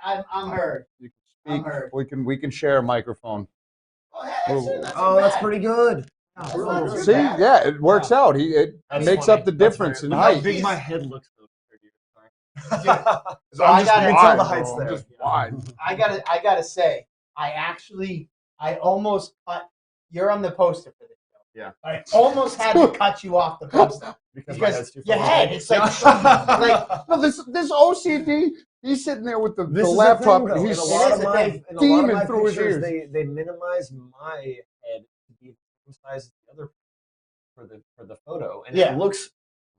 I'm heard. You can I'm speak. heard. We can share a microphone. That's pretty good. See, yeah, it works out. It makes up the difference in height. How big my head looks though. So I gotta tell the heights there. Just wide. I gotta say, I almost cut. You're on the poster for this show. Yeah. I almost had to cut you off the poster because your head. It's like No, this OCD. He's sitting there with the This is laptop. the thing, And he's in a lot of steaming my through his pictures, ears. they minimize my head to be the same size as the other for the photo, and it looks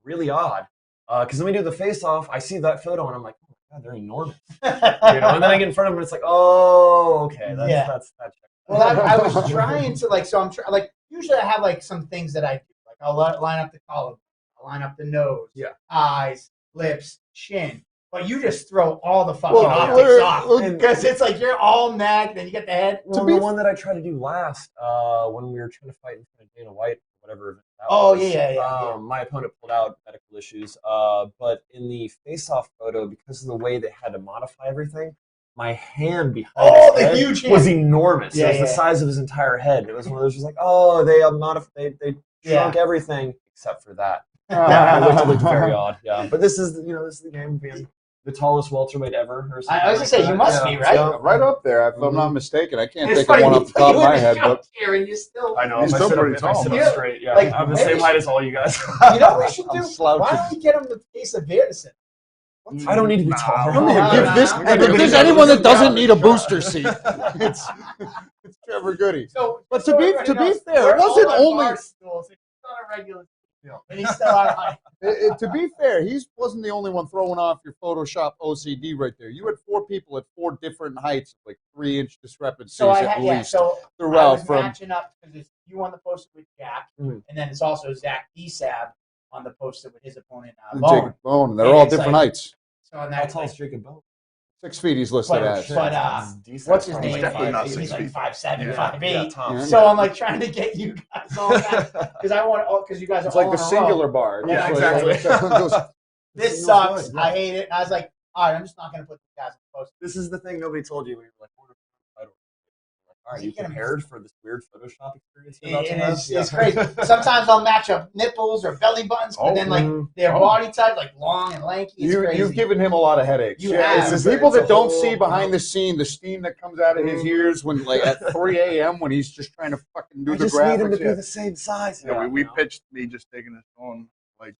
really odd. Because when we do the face off, I see that photo and I'm like, oh my god, they're enormous. And then I get in front of them and it's like, oh, okay, that's that. Well, I was trying to usually I have like some things that I do. Like I'll line up the collarbone, I'll line up the nose, eyes, lips, chin. But you just throw all the fucking optics off because it's like you're all neck, then you get the head. Well, the one that I tried to do last when we were trying to fight in front of Dana White, whatever event that was. Yeah. My opponent pulled out medical issues. But in the face-off photo, because of the way they had to modify everything, my hand behind his head huge hand was enormous. Yeah, it was the size of his entire head. It was one of those just like, oh, they shrunk everything except for that. Which looked very odd. Yeah, but this is the game being the tallest welterweight ever. Or I was gonna say you must be right. Yeah, right up there, if I'm not mistaken. I can't It's think funny, of one off the top of my head, but here and you still. I know. He's still pretty tall. Sit up straight. Yeah, Like, I'm the same height as all you guys. You know what we should I'm do? slouching. Why don't we get him the case of beer to sit? I don't need to be tall. If there's anyone that doesn't need a booster seat, it's Trevor Gudde. So, But to be fair, it wasn't only. It's not a regular deal, and he's still out of height. To be fair, he wasn't the only one throwing off your Photoshop OCD right there. You had 4 people at 4 different heights, like 3-inch discrepancies So at least. So I throughout was matching up because it's you on the poster with Jack, and then it's also Zach Esab on the poster with his opponent Jacob Bone. Bone. They're all different heights. So on How that, tall is Jacob Bone? 6 feet he's listed as. What's his name? definitely not He's 6 like feet. 5'7", 5'8". Yeah, Tom. So I'm like trying to get you guys all that because because you guys are It's all like the in a singular row. bar. Yeah, exactly. This sucks. I hate it. And I was like, all right, I'm just not going to put the guys on the poster. This is the thing nobody told you when you were like, all right, you prepared for this weird Photoshop experience? It's crazy. Sometimes I'll match up nipples or belly buttons, but then like their body type, like long and lanky. It's crazy. You've given him a lot of headaches. You have. It's the people that don't see behind the scene the steam that comes out of his ears when, like, at 3 a.m. when he's just trying to fucking do the graphics. I just need him to be the same size. Yeah, we pitched me just taking this on like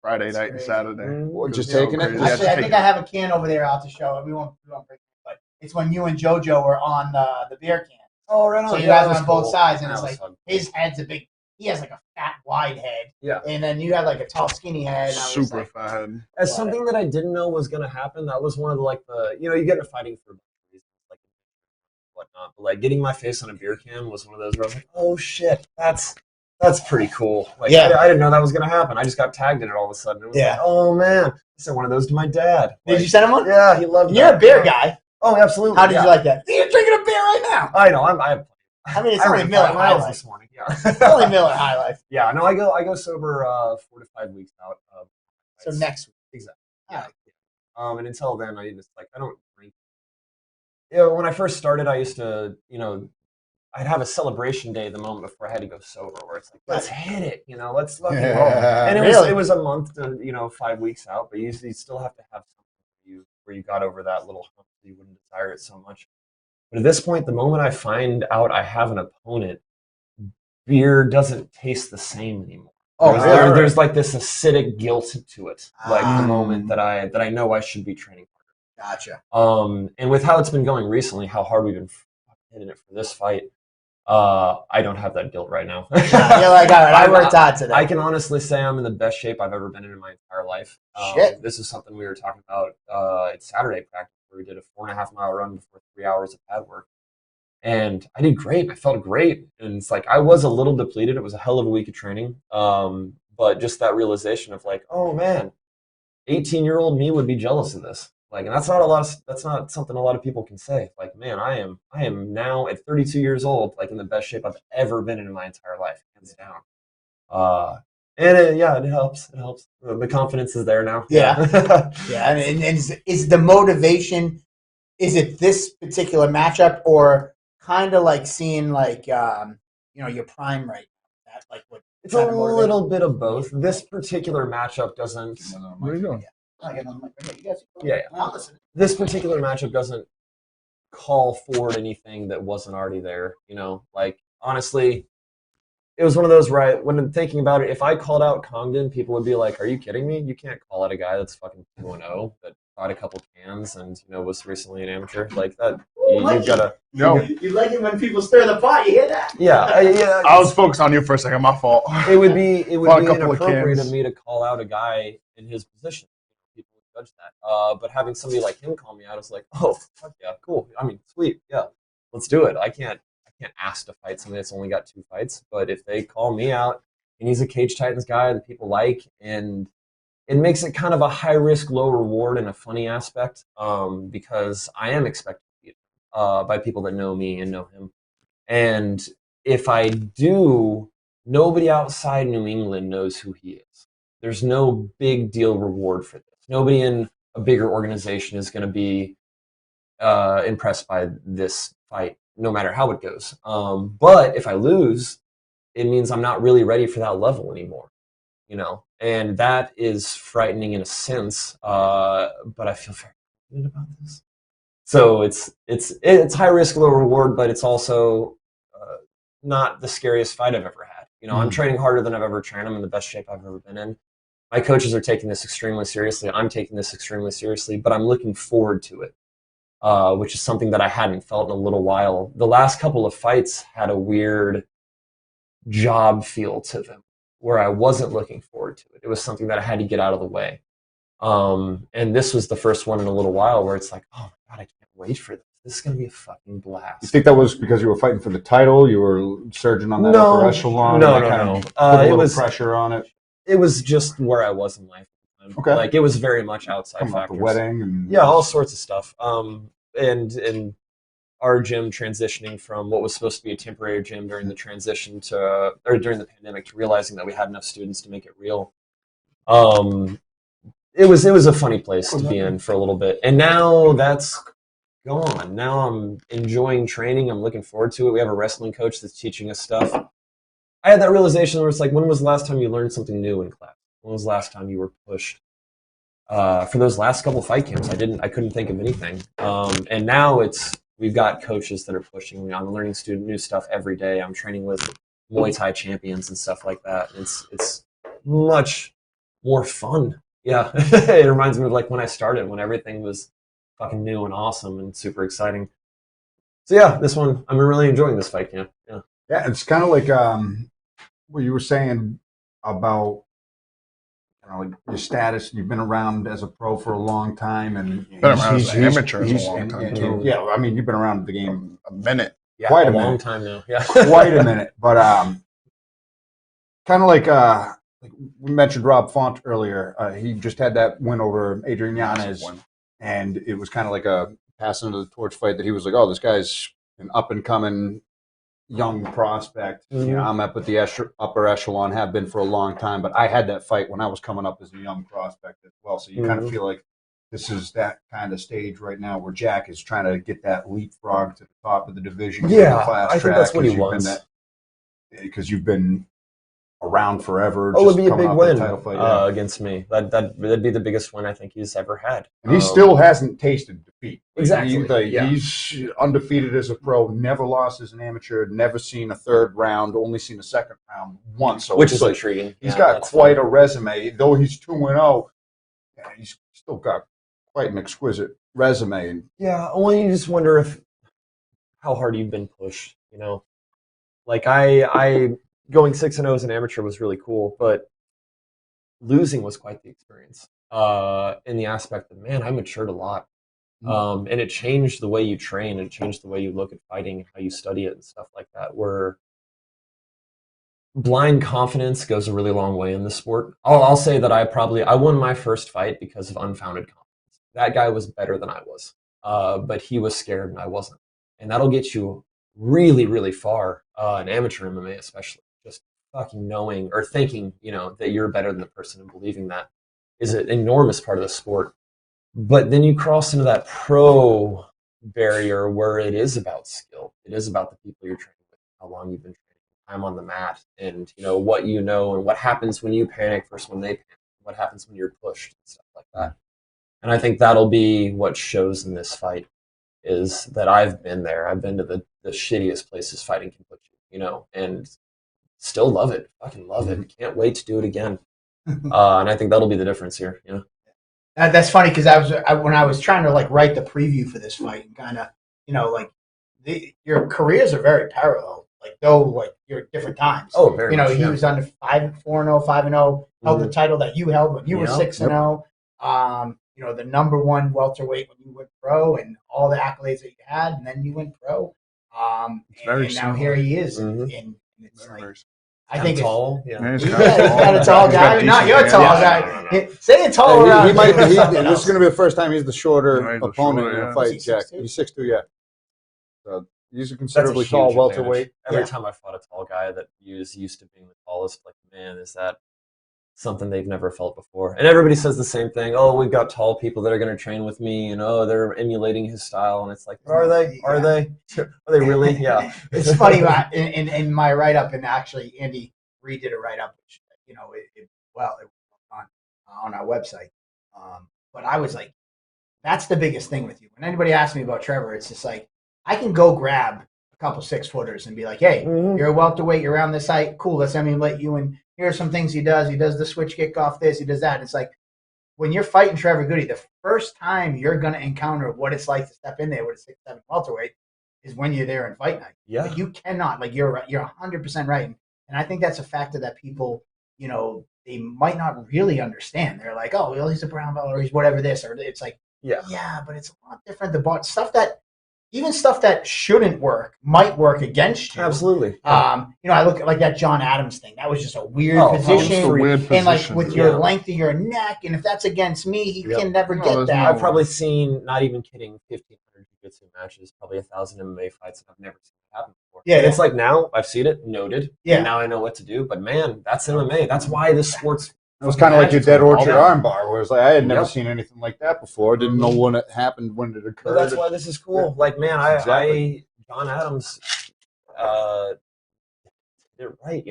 Friday night and Saturday. Just taking it? Actually, I think I have a can over there out to show. We won't break it, but it's when you and JoJo were on the beer can. Oh, right on. So you guys are on both sides, and it's like his head's he has like a fat, wide head. Yeah. And then you have like a tall, skinny head. Super fat head. As something that I didn't know was going to happen, that was one of the, you get into fighting for reasons, like whatnot. But like getting my face on a beer can was one of those where I was like, oh shit, that's pretty cool. Like, I didn't know that was going to happen. I just got tagged in it all of a sudden. It was like, oh man, I sent one of those to my dad. Did you send him one? Yeah, he loved it. You're a beer guy. Oh, absolutely. How did you like that? You're drinking a beer right now. I know. I mean, it's only Miller High Life this morning. Yeah, it's only Miller High Life. Yeah, no, I go sober 4 to 5 weeks out. So next week, exactly. Yeah. And until then, I don't drink. When I first started, I used to, I'd have a celebration day the moment before I had to go sober, where it's like, let's hit it, let's fucking roll. And it was a month to 5 weeks out, but you still have to have something where you got over that little hump, so you wouldn't desire it so much. But at this point, the moment I find out I have an opponent, beer doesn't taste the same anymore. There's like this acidic guilt to it, like the moment that I know I should be training harder. Gotcha. And with how it's been going recently, how hard we've been hitting it for this fight, I don't have that guilt right now. You're like, all right, I worked hard today. I can honestly say I'm in the best shape I've ever been in my entire life. Shit. This is something we were talking about at Saturday practice, where we did a 4.5-mile run before 3 hours of pad work. And I did great. I felt great. And it's like, I was a little depleted. It was a hell of a week of training. But just that realization of like, oh man, 18-year-old me would be jealous of this. Like, and that's not something a lot of people can say. Like, man, I am now at 32 years old, like in the best shape I've ever been in my entire life, hands down. And it helps. It helps. The confidence is there now. Yeah. Yeah. And is the motivation is it this particular matchup or kind of like seeing like your prime right now? That like what? It's a little bit of both. This particular matchup doesn't. Where are you going? Yeah. This particular matchup doesn't call forward anything that wasn't already there. Like honestly, it was one of those when I'm thinking about it, if I called out Congdon, people would be like, "Are you kidding me? You can't call out a guy that's fucking 2-0 that caught a couple cans and was recently an amateur like that." You gotta. No. You like it when people stir the pot. You hear that? Yeah, yeah. I was focused on you for a second. My fault. It would be Caught a couple of inappropriate cans. of me to call out a guy in his position. People would judge that. But having somebody like him call me out, is like, oh, fuck yeah, cool. I mean, sweet, yeah, let's do it. I can't ask to fight somebody that's only got 2 fights, but if they call me out and he's a Cage Titans guy that people like, and it makes it kind of a high risk, low reward in a funny aspect, because I am expected to beat him by people that know me and know him. And if I do, nobody outside New England knows who he is. There's no big deal reward for this. Nobody in a bigger organization is going to be impressed by this fight, no matter how it goes. But if I lose, it means I'm not really ready for that level anymore, and that is frightening in a sense. But I feel very good about this. So it's high risk, low reward, but it's also not the scariest fight I've ever had. I'm training harder than I've ever trained. I'm in the best shape I've ever been in. My coaches are taking this extremely seriously. I'm taking this extremely seriously, but I'm looking forward to it, which is something that I hadn't felt in a little while. The last couple of fights had a weird job feel to them where I wasn't looking forward to it. It was something that I had to get out of the way. And this was the first one in a little while where it's like, oh my God, I can't wait for this. This is going to be a fucking blast. You think that was because you were fighting for the title? You were surging on that upper echelon? No. Put a little pressure on it? It was just where I was in life. Okay. Like, it was very much outside factors. The wedding? And yeah, all sorts of stuff. And our gym transitioning from what was supposed to be a temporary gym during the transition during the pandemic to realizing that we had enough students to make it real. It was a funny place to be in for a little bit. And now that's gone. Now I'm enjoying training. I'm looking forward to it. We have a wrestling coach that's teaching us stuff. I had that realization where it's like, when was the last time you learned something new in class? When was the last time you were pushed? For those last couple fight camps, I couldn't think of anything. And now we've got coaches that are pushing me. I'm learning new stuff every day. I'm training with Muay Thai champions and stuff like that. It's much more fun. Yeah, it reminds me of like when I started, when everything was fucking new and awesome and super exciting. So yeah, this one, I'm really enjoying this fight camp. Yeah. Yeah, it's kind of like what you were saying about like your status. You've been around as a pro for a long time, and been around as an amateur for a long time too. Yeah, I mean, you've been around the game a minute. Yeah, quite a long minute. Time now. Yeah, quite a minute. But kind of like we mentioned Rob Font earlier. He just had that win over Adrian Yanez, and it was kind of like a passing of the torch fight that he was like, "Oh, this guy's an up and coming young prospect." Mm-hmm. I'm up at the upper echelon, have been for a long time, but I had that fight when I was coming up as a young prospect as well. So you kind of feel like this is that kind of stage right now where Jack is trying to get that leapfrog to the top of the division. Yeah, I think that's what he wants. Because you've been around forever. Oh, it would be a big win fight, against me. That'd be the biggest win I think he's ever had. And he still hasn't tasted defeat. Exactly. He's undefeated as a pro, never lost as an amateur, never seen a third round, only seen a second round once. So which is intriguing. He's got quite a resume. Though he's 2-0, he's still got quite an exquisite resume. Yeah, well, you just wonder how hard you've been pushed, Like I going 6-0 as an amateur was really cool, but losing was quite the experience. In the aspect of, man, I matured a lot. And it changed the way you train, it changed the way you look at fighting, how you study it and stuff like that, where blind confidence goes a really long way in this sport. I'll say that I won my first fight because of unfounded confidence. That guy was better than I was, but he was scared and I wasn't. And that'll get you really, really far, in amateur MMA especially. Just fucking knowing or thinking, that you're better than the person and believing that is an enormous part of the sport. But then you cross into that pro barrier where it is about skill. It is about the people you're training with, how long you've been training, time on the mat, and what you know and what happens when you panic versus when they panic, what happens when you're pushed and stuff like that. And I think that'll be what shows in this fight is that I've been there. I've been to the shittiest places fighting can put you, and still love it. Fucking love it. Can't wait to do it again. And I think that'll be the difference here. That's funny because when I was trying to like write the preview for this fight and kind of like your careers are very parallel. Like though like you're at different times. Oh, very much, he was under 4-0, 5-0, held the title that you held when you were 6-0. The number one welterweight when you went pro and all the accolades that you had, and then you went pro. And now here he is, and it's like. I think tall. He's got a tall guy. Not your tall guy. No. Saying tall around. He might. This is going to be the first time he's the shorter opponent in a fight. Jack. He's 6'2", yeah. So he's a considerably tall welterweight. Every time I fought a tall guy that used to being the tallest, like, man, is that something they've never felt before? And everybody says the same thing. Oh, we've got tall people that are going to train with me, and they're emulating his style. And it's like, are they? Are they really? Yeah. It's funny. In my write up, and actually Andy redid a write up, which it was on our website. But I was like, that's the biggest thing with you. When anybody asks me about Trevor, it's just like I can go grab a couple 6-footers and be like, hey, you're a welterweight, you're around this height, cool. Let's emulate you, and here are some things he does. He does the switch kick off this, he does that. It's like when you're fighting Trevor Gudde, the first time you're going to encounter what it's like to step in there with a 6'7" welterweight is when you're there in fight night. Yeah. Like, you cannot. Like you're 100% right. And I think that's a factor that people, they might not really understand. They're like, oh, well, he's a brown belt or he's whatever this, or it's like, yeah, but it's a lot different. Even stuff that shouldn't work might work against you. Absolutely. I look at like that John Adams thing. That was just a weird position. And like with your length of your neck, and if that's against me, he can never get that. I've probably seen, not even kidding, 1,500 jiu-jitsu matches, probably 1,000 MMA fights, and I've never seen it happen before. Yeah, it's like now I've seen it, noted. Yeah. And now I know what to do. But man, that's MMA. That's why this sport's. It was kind of like your Dead Orchard armbar, where it's like I had never seen anything like that before. Didn't know when it happened, when it occurred. Well, that's why this is cool. Like, man, John Adams did it right.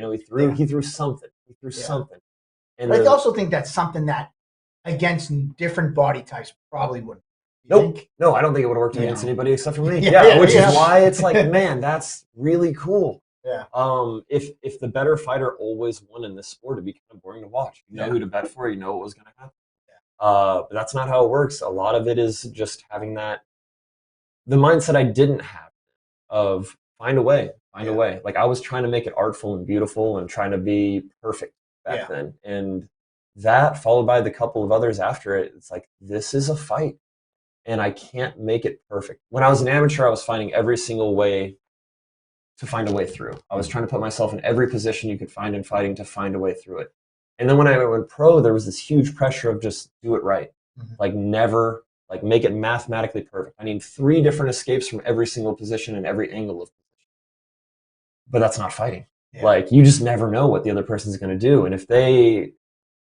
He threw something. Something. And I also think that's something that against different body types probably wouldn't. Nope. No, I don't think it would have worked against anybody except for me. Which is why it's like, man, that's really cool. Yeah. If the better fighter always won in this sport, it'd be kind of boring to watch. You know who to bet for, you know what was going to happen. Yeah. But that's not how it works. A lot of it is just having the mindset I didn't have of find a way. Like I was trying to make it artful and beautiful and trying to be perfect back then. And that followed by the couple of others after it, it's like, this is a fight and I can't make it perfect. When I was an amateur, I was finding every single way to find a way through. I was trying to put myself in every position you could find in fighting to find a way through it. And then when I went pro, there was this huge pressure of just do it right. Like never, like make it mathematically perfect. I need 3 different escapes from every single position and every angle of position. But that's not fighting. Yeah. Like you just never know what the other person's going to do. And if they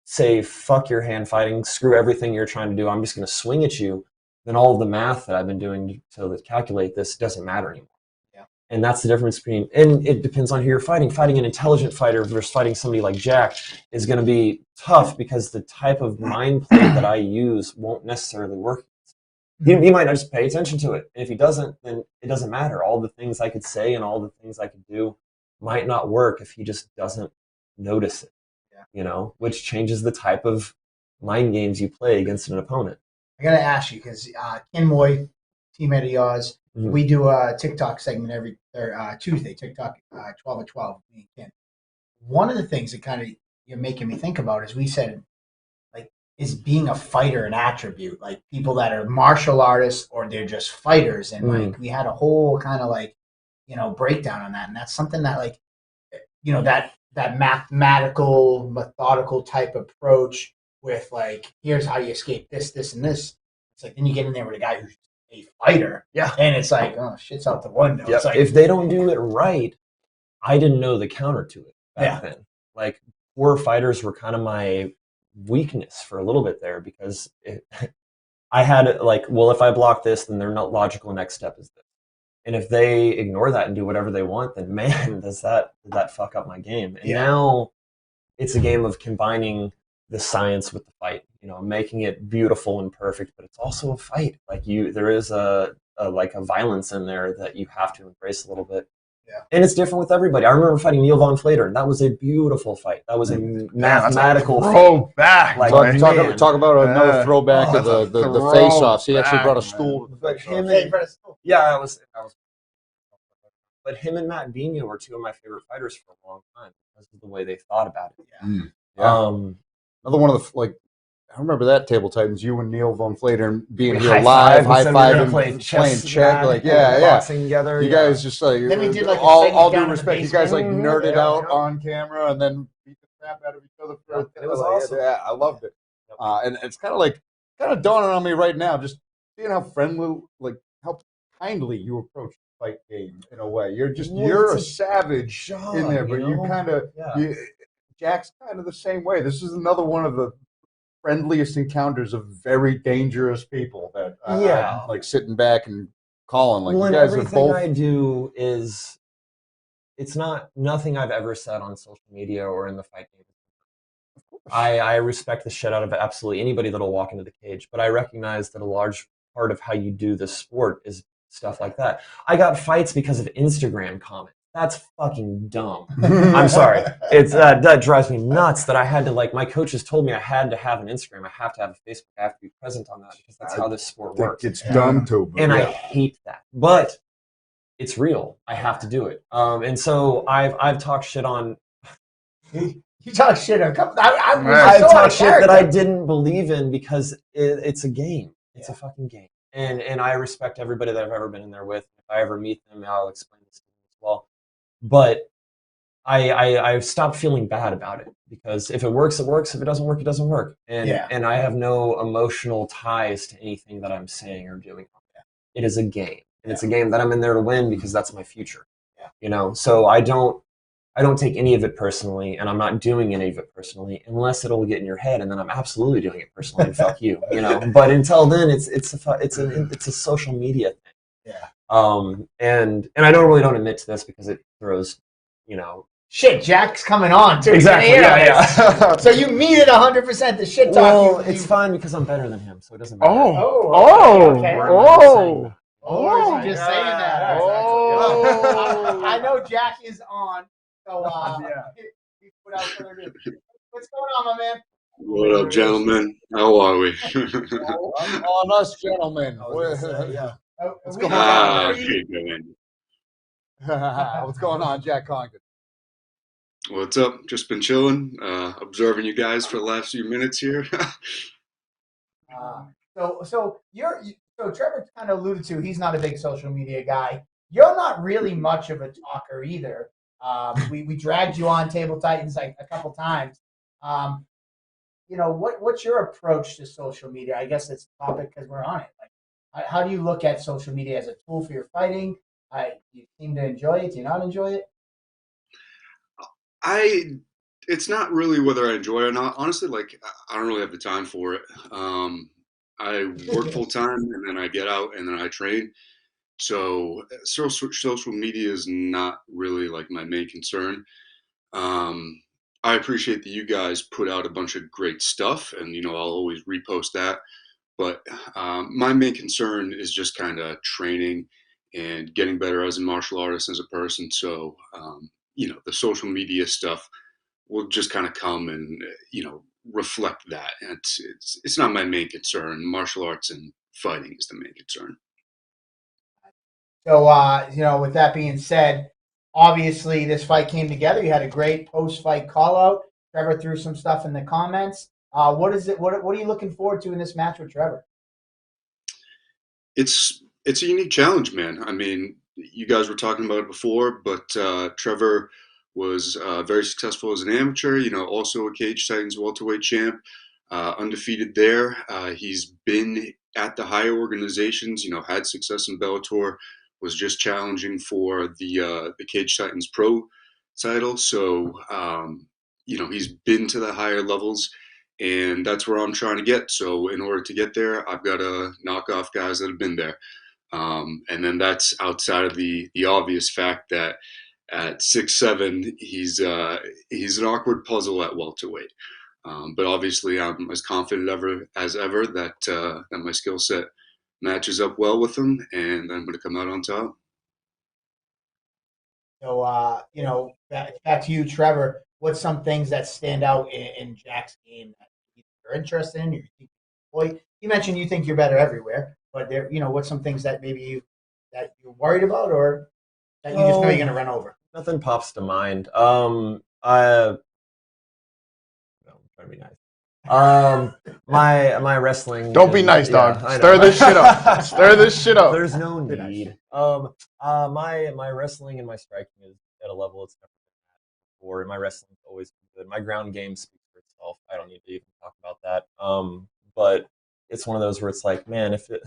say, fuck your hand fighting, screw everything you're trying to do, I'm just going to swing at you, then all of the math that I've been doing to calculate this doesn't matter anymore. And that's the difference between, and it depends on who you're fighting. Fighting an intelligent fighter versus fighting somebody like Jack is going to be tough because the type of mind play that I use won't necessarily work. He might not just pay attention to it. And if he doesn't, then it doesn't matter. All the things I could say and all the things I could do might not work if he just doesn't notice it, which changes the type of mind games you play against an opponent. I got to ask you, because Ken Moy, teammate of yours, we do a TikTok segment every Tuesday, TikTok 12 at 12, me and Ken. One of the things that kind of you're making me think about is we said, like, is being a fighter an attribute? Like people that are martial artists or they're just fighters. And like we had a whole kind of like, breakdown on that. And that's something that like, that mathematical, methodical type approach with like, here's how you escape this, this, and this. It's like, then you get in there with a guy who's a fighter. Yeah. And it's like, oh, shit's out the window. Yep. It's like, if they don't do it right, I didn't know the counter to it back then. Like poor fighters were kind of my weakness for a little bit there because I had like, well, if I block this, then their logical next step is this. And if they ignore that and do whatever they want, then man, does that fuck up my game. And now it's a game of combining the science with the fight, making it beautiful and perfect, but it's also a fight. Like there is a violence in there that you have to embrace a little bit. Yeah. And it's different with everybody. I remember fighting Neil von Flater, and that was a beautiful fight. That was a mathematical fight. Back. Like, talk about another throwback of the face-offs. He actually brought a stool. But him But him and Matt Benia were two of my favorite fighters for a long time because of the way they thought about it. Another one of the I remember that Table Titans. You and Neil von Flater being here high live, high five, and playing chess, boxing together. You guys just Then we did all due respect. You guys nerded out on camera and then beat the crap out of each other. It was awesome. Yeah, I loved it. And it's kind of dawning on me right now, just seeing how friendly, how kindly you approach the fight game in a way. You're a savage in there, but you kind of Jack's kind of the same way. This is another one of the friendliest encounters of very dangerous people that I'm sitting back and calling. Like, you guys everything are both. I do is it's not nothing I've ever said on social media or in the fight game. I respect the shit out of absolutely anybody that'll walk into the cage, but I recognize that a large part of how you do this sport is stuff like that. I got fights because of Instagram comments. That's fucking dumb. I'm sorry. It's that drives me nuts that I had to my coaches told me I had to have an Instagram. I have to have a Facebook. I have to be present on that because that's how this sport works. It's dumb too. And I hate that. But it's real. I have to do it. And so I've talked shit on. You talk shit a couple. I've talked shit that I didn't believe in because it's a game. It's a fucking game. And I respect everybody that I've ever been in there with. If I ever meet them, I'll explain this to them as well. But I've stopped feeling bad about it because if it works, it works. If it doesn't work, it doesn't work. And I have no emotional ties to anything that I'm saying or doing. It is a game, and it's a game that I'm in there to win because that's my future. So I don't take any of it personally, and I'm not doing any of it personally unless it'll get in your head, and then I'm absolutely doing it personally. And fuck you, But until then, it's a social media thing. Yeah. And I don't admit to this because it throws, Shit, Jack's coming on too. Exactly. Yeah. So you mean it 100% the shit talk. Well, it's fine because I'm better than him, so it doesn't matter. Or is he just saying that? I know Jack is on, so without further ado, what's going on, my man? What up, gentlemen? How are we? On us, gentlemen. What's going on? What's going on, Jack Congdon? What's up? Just been chilling, observing you guys for the last few minutes here. So Trevor kind of alluded to he's not a big social media guy. You're not really much of a talker either. We dragged you on Table Titans a couple times. What's your approach to social media? I guess it's a topic because we're on it. How do you look at social media as a tool for your fighting? Do you seem to enjoy it? Do you not enjoy it? It's not really whether I enjoy it or not. Honestly, I don't really have the time for it. I work full time and then I get out and then I train. So social media is not really my main concern. I appreciate that you guys put out a bunch of great stuff, and I'll always repost that. But my main concern is just kind of training and getting better as a martial artist, as a person. So the social media stuff will just kind of come and reflect that. And it's not my main concern. Martial arts and fighting is the main concern. So with that being said, obviously this fight came together. You had a great post-fight call out. Trevor threw some stuff in the comments. What are you looking forward to in this match with Trevor? It's a unique challenge, man. I mean, you guys were talking about it before, but Trevor was very successful as an amateur, also a Cage Titans welterweight champ, undefeated there. He's been at the higher organizations, had success in Bellator, was just challenging for the Cage Titans Pro title. So, he's been to the higher levels, and that's where I'm trying to get. So in order to get there, I've got to knock off guys that have been there. And then that's outside of the obvious fact that at 6'7", he's an awkward puzzle at welterweight. But obviously, I'm as confident as ever that that my skill set matches up well with him, and I'm going to come out on top. So, back to you, Trevor. What's some things that stand out in Jack's game that you're interested in? You mentioned you think you're better everywhere, but what's some things that maybe that you're worried about, or that you just know you're going to run over? Nothing pops to mind. I'm trying to be nice. My wrestling. Don't be nice, dog. Stir this shit up. Stir this shit up. There's no need. My wrestling and my striking is at a level it's never been at before. My wrestling's always been good. My ground game speaks for itself. I don't need to even talk about that. But it's one of those where it's like, man, if it.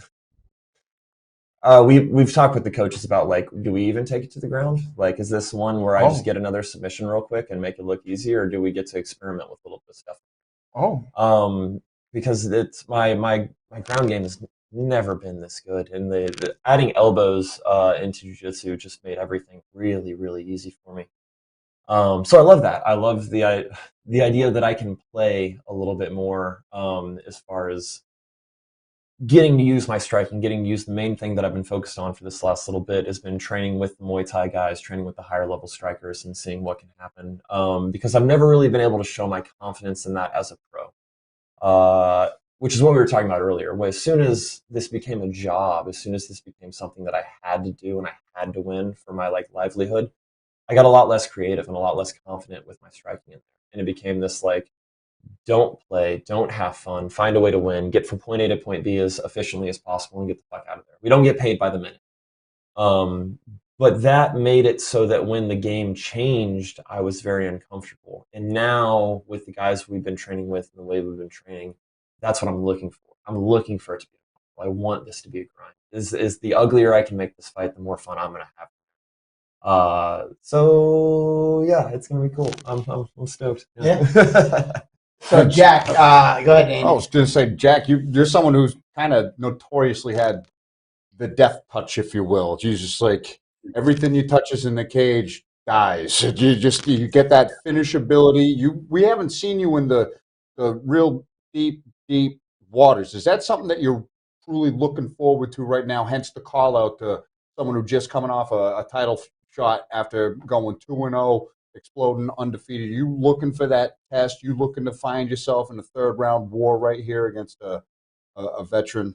We've talked with the coaches about, like, do we even take it to the ground? Like, is this one where I just get another submission real quick and make it look easy, or do we get to experiment with a little bit of stuff? Because it's my ground game has never been this good, and the adding elbows into jiu-jitsu just made everything really, really easy for me. So I love that. I love the idea that I can play a little bit more as far as getting to use my striking, getting to use the main thing that I've been focused on for this last little bit has been training with the Muay Thai guys, training with the higher level strikers, and seeing what can happen. Because I've never really been able to show my confidence in that as a pro, which is what we were talking about earlier. As soon as this became a job, as soon as this became something that I had to do and I had to win for my livelihood, I got a lot less creative and a lot less confident with my striking in there, and it became this don't play, don't have fun, find a way to win, get from point A to point B as efficiently as possible, and get the fuck out of there. We don't get paid by the minute. But that made it so that when the game changed, I was very uncomfortable. And now, with the guys we've been training with and the way we've been training, that's what I'm looking for. I'm looking for it to be I want this to be a grind. Is the uglier I can make this fight, the more fun I'm going to have. So yeah, it's going to be cool. I'm stoked. Yeah. So Jack, go ahead, Andy. I was going to say, Jack, you're someone who's kind of notoriously had the death touch, if you will. You just everything you touches in the cage dies. You get that finish ability. We haven't seen you in the real deep waters. Is that something that you're truly looking forward to right now? Hence the call out to someone who just coming off a title shot after going 2-0. Exploding undefeated. You looking for that test? You looking to find yourself in a third round war right here against a veteran?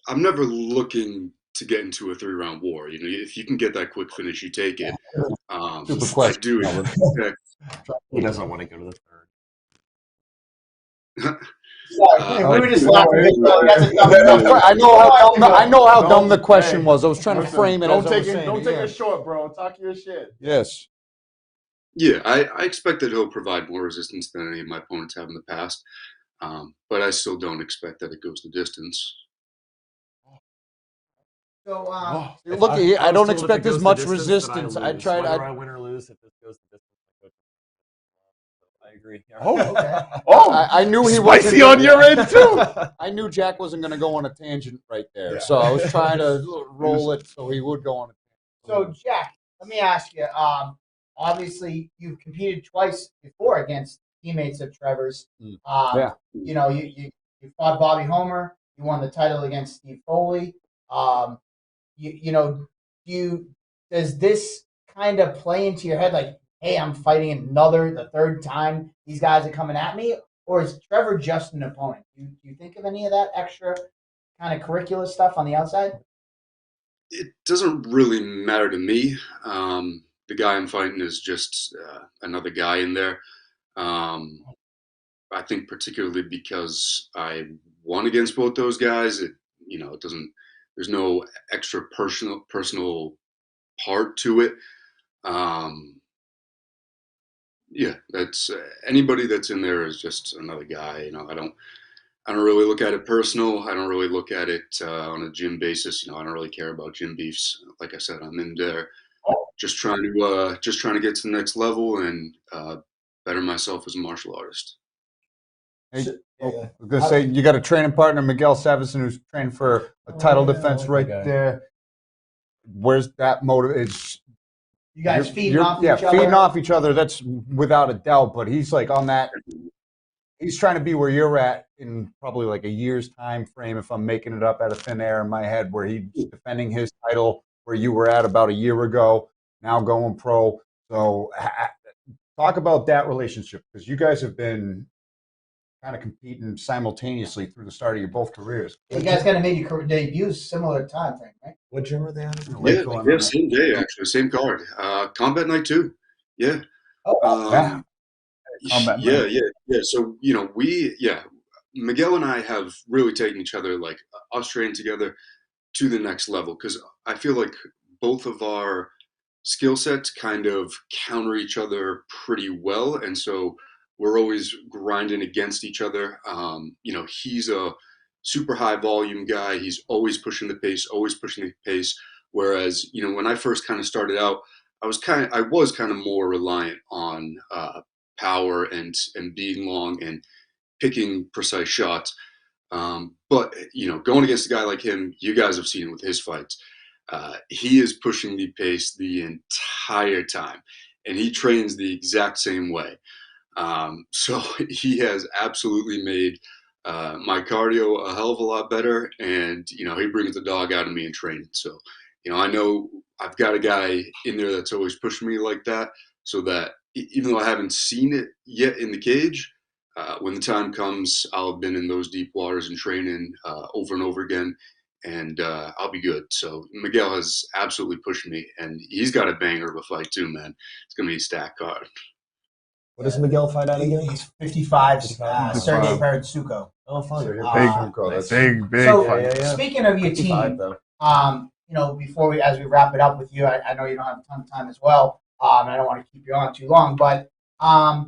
I'm never looking to get into a 3-round war. If you can get that quick finish, you take it. Stupid question. I do. He doesn't want to go to the third. Sorry, we were just laughing. I know how dumb the question was. I was trying to frame it. Don't take it short, bro. Talk your shit. Yes. Yeah, I expect that he'll provide more resistance than any of my opponents have in the past, but I still don't expect that it goes the distance. So, look, I don't expect as much resistance. I tried. Whether I win or lose, if this goes the distance, I agree. Okay. I knew he was spicy on your end too. I knew Jack wasn't going to go on a tangent right there, so I was trying to roll it so he would go on a So, tangent. Jack, let me ask you. Obviously, you've competed twice before against teammates of Trevor's. Yeah. You fought Bobby Homer. You won the title against Steve Foley. Does this kind of play into your head, like, hey, I'm fighting the third time these guys are coming at me? Or is Trevor just an opponent? Do you think of any of that extra kind of curricular stuff on the outside? It doesn't really matter to me. The guy I'm fighting is just another guy in there. I think particularly because I won against both those guys, it doesn't. There's no extra personal part to it. Yeah, that's anybody that's in there is just another guy. I don't really look at it personal. I don't really look at it on a gym basis. I don't really care about gym beefs. Like I said, I'm in there just trying to get to the next level and better myself as a martial artist. Hey, Yeah, I yeah. was gonna say you got a training partner, Miguel Savison, who's trained for a title defense right there. Where's that motive? It's You guys feeding off each other? feeding off each other. That's without a doubt. But he's like on that. He's trying to be where you're at in probably like a year's time frame, if I'm making it up out of thin air in my head, where he's defending his title where you were at about a year ago, now going pro. So talk about that relationship, because you guys have been kind of competing simultaneously through the start of your both careers. You guys kind of made your debuts similar time frame, right? What gym were they on? Yeah, same day actually, same card. Combat night too. Yeah. Oh, Yeah. So Miguel and I have really taken each other, like us training together, to the next level, because I feel like both of our skill sets kind of counter each other pretty well, and so we're always grinding against each other. He's a super high volume guy. He's always pushing the pace, always pushing the pace. Whereas, when I first kind of started out, I was kind of more reliant on power and being long and picking precise shots. But going against a guy like him, you guys have seen with his fights, he is pushing the pace the entire time, and he trains the exact same way. So he has absolutely made my cardio a hell of a lot better, and he brings the dog out of me in training. So I know I've got a guy in there that's always pushing me like that, so that even though I haven't seen it yet in the cage, when the time comes, I'll have been in those deep waters and training over and over again, and I'll be good. So Miguel has absolutely pushed me, and he's got a banger of a fight too, man. It's gonna be a stacked card. What does Miguel fight at again? He's 55, 55. Sergey Paradsuko. Oh, fun. Big So, fight. speaking of your team, though. as we wrap it up with you, I know you don't have a ton of time as well. I don't want to keep you on too long, but talk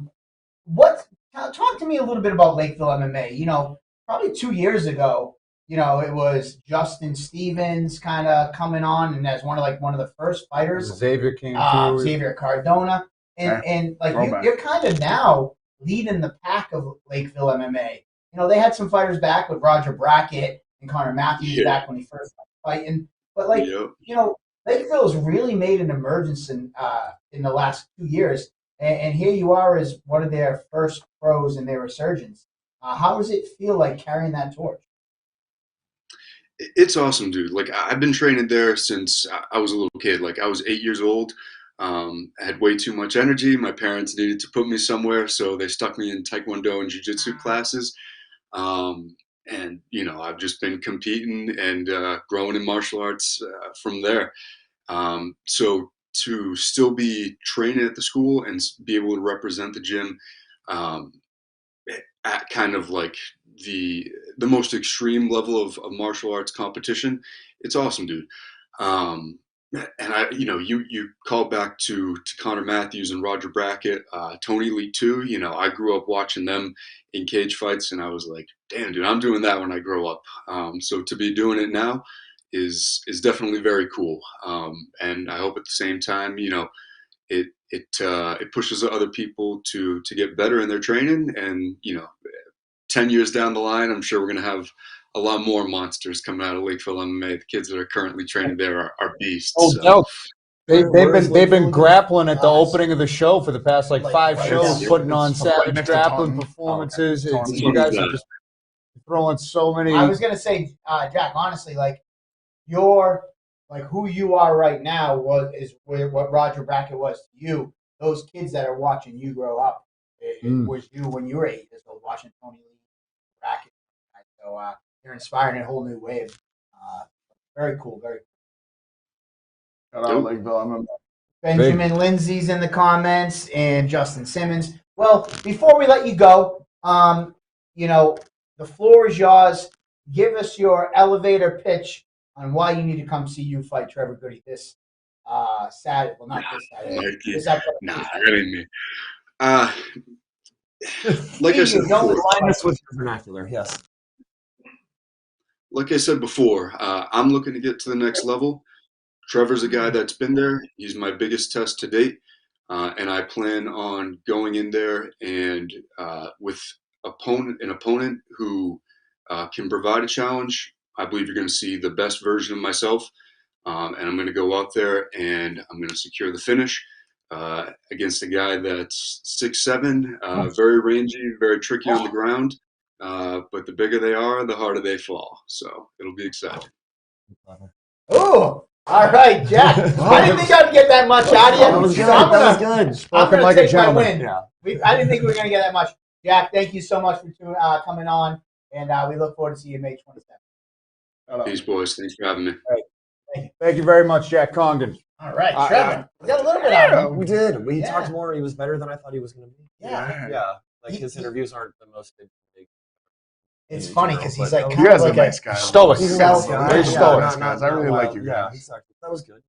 to me a little bit about Lakeville MMA. Probably 2 years ago, it was Justin Stevens kind of coming on, and as one of the first fighters. Xavier came through. Xavier Cardona, and you're kind of now leading the pack of Lakeville MMA. They had some fighters back with Roger Brackett and Connor Matthews back when he first started fighting, but Lakeville's really made an emergence in the last 2 years, and here you are as one of their first pros in their resurgence. How does it feel like carrying that torch? It's awesome, dude. Like, I've been training there since I was a little kid. Like, I was 8 years old. I had way too much energy. My parents needed to put me somewhere, so they stuck me in Taekwondo and Jiu-Jitsu classes. And I've just been competing and growing in martial arts from there. So to still be training at the school and be able to represent the gym at kind of like the most extreme level of martial arts competition, it's awesome, dude. And you call back to Connor Matthews and Roger Brackett, Tony Lee too. I grew up watching them in cage fights, and I was like, damn, dude, I'm doing that when I grow up. So to be doing it now is definitely very cool. And I hope at the same time, it pushes other people to get better in their training, and 10 years down the line, I'm sure we're going to have a lot more monsters coming out of Lakeville MMA. The kids that are currently training there are beasts. No. They've been grappling at the opening of the show for the past 5 shows, putting on savage grappling performances. You guys are just throwing so many. I was gonna say, Jack, honestly, who you are right now is what Roger Brackett was to you. Those kids that are watching you grow up, it was you when you were 8 years old watching Tony Lee, Brackett. So you're inspiring a whole new wave. Very cool, very cool. Shout out Lakeville. Benjamin Lindsay's in the comments and Justin Simmons. Well, before we let you go, the floor is yours. Give us your elevator pitch on why you need to come see you fight Trevor Gudde this Saturday. Well, not this Saturday. This upcoming really. Like I said before, Line us with your vernacular, yes. Like I said before, I'm looking to get to the next level. Trevor's a guy that's been there. He's my biggest test to date. and I plan on going in there and with an opponent who can provide a challenge. I believe you're going to see the best version of myself, and I'm going to go out there and I'm going to secure the finish against a guy that's 6'7", very rangy, very tricky on the ground. But the bigger they are, the harder they fall. So it'll be exciting. Oh, all right, Jack. I didn't think I'd get that much out of you. That was good. That was good. I'm going like to a take my gentleman. win. Yeah. I didn't think we were going to get that much. Jack, thank you so much for coming on, and we look forward to seeing you May 27th. Peace, boys. Thanks for having me. Thank you very much, Jack Congdon. All right, Trevor. We got a little bit out of him. We did. We talked more. He was better than I thought he was going to be. Yeah. Like his interviews aren't the most big. It's funny because he's like You guys are like nice guys. Stoic. He's Very stoic. Nice guys. I really like you guys. Yeah, exactly. That was good.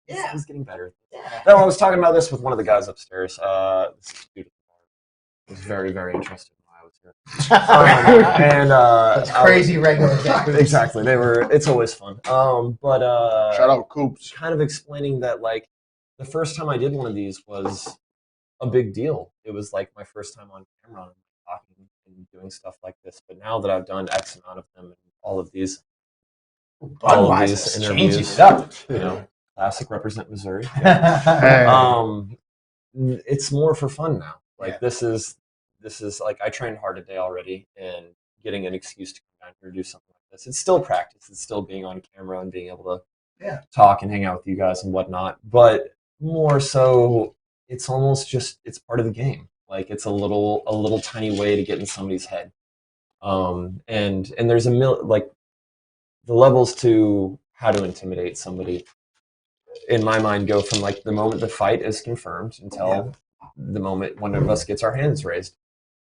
Yeah. He's getting better. Yeah. No, I was talking about this with one of the guys upstairs. This dude was very, very interested when I was here. And That's crazy regular Jack. Exactly. It's always fun. But Shout out Coops. kind of explaining that like the first time I did one of these was a big deal. It was like my first time on camera and talking and doing stuff like this. But now that I've done X amount of them and all of these interviews, classic represent Missouri. Yeah. It's more for fun now. Like this is like I trained hard today already, and getting an excuse to come down here and do something like this. It's still practice. It's still being on camera and being able to talk and hang out with you guys and whatnot. But more so, it's almost just it's part of the game. Like it's a little tiny way to get in somebody's head. And there's like the levels to how to intimidate somebody. In my mind, go from like the moment the fight is confirmed until the moment one of us gets our hands raised.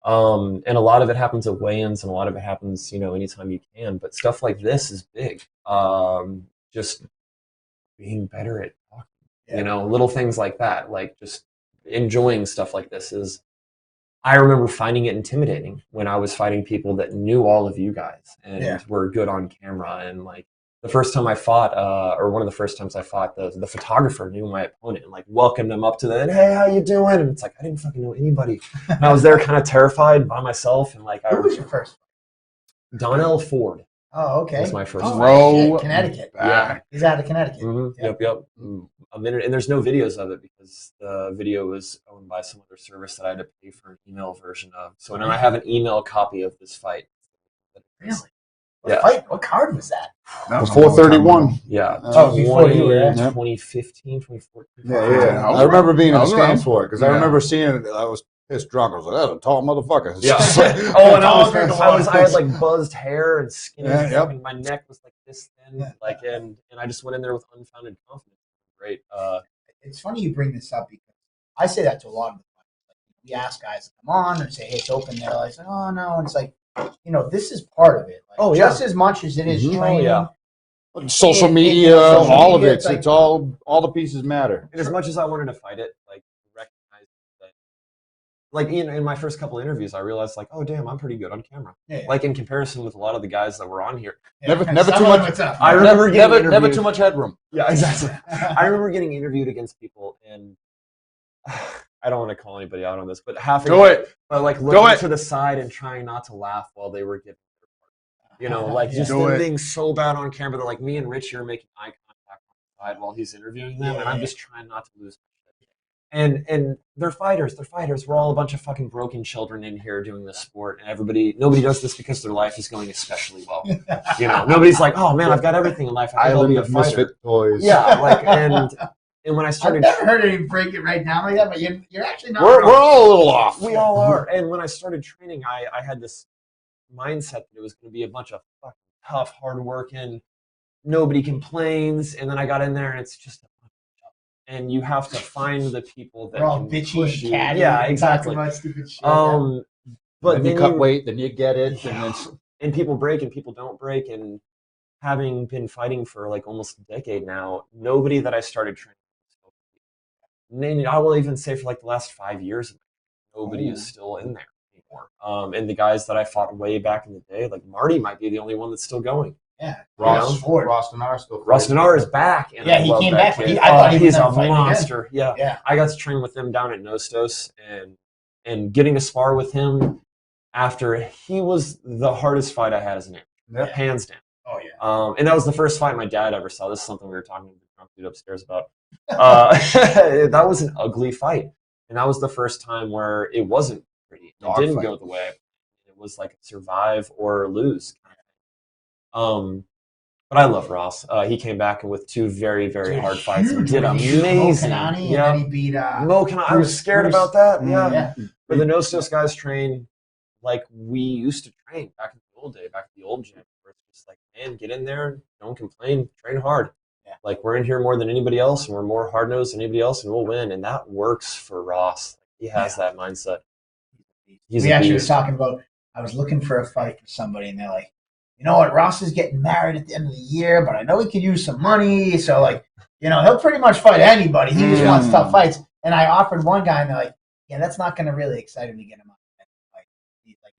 And a lot of it happens at weigh-ins, and a lot of it happens, anytime you can. But stuff like this is big. Just being better at talking, little things like that, like just enjoying stuff like this is. I remember finding it intimidating when I was fighting people that knew all of you guys and were good on camera. And like the first time I fought, or one of the first times I fought, the photographer knew my opponent and like welcomed them up to the, hey, how you doing? And it's like I didn't fucking know anybody. And I was there kind of terrified by myself. And like Who was your first? Donnell Ford. Oh, okay. Was my first. Shit, Connecticut. Yeah, he's out of Connecticut. Mm-hmm. Yep. A minute, and there's no videos of it because the video was owned by some other service that I had to pay for an email version of. So now I have an email copy of this fight. Really? What card was that? That was 431. Yeah. Before you were there. 2015, 2014. Yeah. I remember being in the stands for it because I Yeah. remember seeing it. I was pissed drunk. I was like, that's a tall motherfucker. Yeah. And I had like buzzed hair and skin. And my neck was like this thin. Like, and I just went in there with unfounded confidence. Great. It's funny you bring this up because I say that to a lot of the fighters. Like, we ask guys to come on and say, hey, it's open. They're like, oh, no. And it's like, this is part of it. Like, just as much as it is training. Social media, all of it. It's all the pieces matter. And as much as I wanted to fight it, like recognize that, like in my first couple interviews, I realized like, oh damn, I'm pretty good on camera. Like in comparison with a lot of the guys that were on here. Never too much. I remember getting never too much headroom. Yeah, exactly. I remember getting interviewed against people, and I don't want to call anybody out on this, but like looking to the side and trying not to laugh while they were giving their part. Like just them being so bad on camera that like me and Richie are making eye contact on the side while he's interviewing them, and I'm just trying not to lose my shit. And they're fighters. We're all a bunch of fucking broken children in here doing this sport, and nobody does this because their life is going especially well. Nobody's like, oh man, I've got everything in life. I think I'll be a fighter. Misfit toys. Yeah, like and when I started, I've never heard any break it right down like that, but you're actually not. We're all a little off. We all are. And when I started training, I had this mindset that it was going to be a bunch of fucking tough, hardworking, nobody complains. And then I got in there, and it's just a bunch of stuff. And you have to find the people that They're all can bitchy push and you. catty. Yeah, and exactly. talking about stupid shit. But then you cut weight, then you get it, and people break and people don't break. And having been fighting for like almost a decade now, nobody that I started training. I will even say for like the last 5 years, nobody is still in there anymore. And the guys that I fought way back in the day, like Marty might be the only one that's still going. Yeah. Rostanar still. Rostanar is back. And he came back. I thought he was he's a fighting monster. Again. Yeah. I got to train with him down at Nostos, and getting to spar with him after he was the hardest fight I had as an amateur, hands down. Oh yeah. And that was the first fight my dad ever saw. This is something we were talking to the drunk dude upstairs about. That was an ugly fight, and that was the first time where it wasn't pretty. It didn't go the way. It was like a survive or lose. But I love Ross. He came back with 2 very, very hard fights and did amazing. And then he beat Mo Kanani. I was scared about that. Yeah. But the Nostos guys train like we used to train back in the old day, back in the old gym, where it's just like, man, get in there, don't complain, train hard. Yeah. Like we're in here more than anybody else, and we're more hard nosed than anybody else, and we'll win. And that works for Ross. He has that mindset. We actually were talking about. I was looking for a fight for somebody, and they're like, you know what, Ross is getting married at the end of the year, but I know he could use some money, so like, he'll pretty much fight anybody. He just wants tough fights. And I offered one guy, and they're like, yeah, that's not going to really excite him to get him on. Like,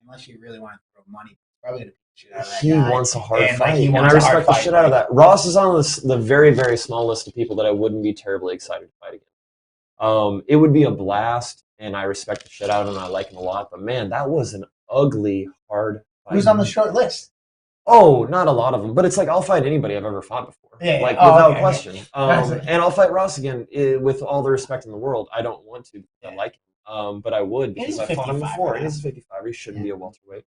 unless you really want to throw money, probably going to beat the shit out of that He guy. wants a hard And, fight, and I respect the shit out of that. Ross is on the very, very small list of people that I wouldn't be terribly excited to fight again. It would be a blast, and I respect the shit out of him, and I like him a lot. But man, that was an ugly, hard fight. Who's on the short list? Oh, not a lot of them, but it's like I'll fight anybody I've ever fought before, without question. And I'll fight Ross again with all the respect in the world. I don't want to, I like him, but I would because I fought him before. Right? He's a 55. He shouldn't be a welterweight.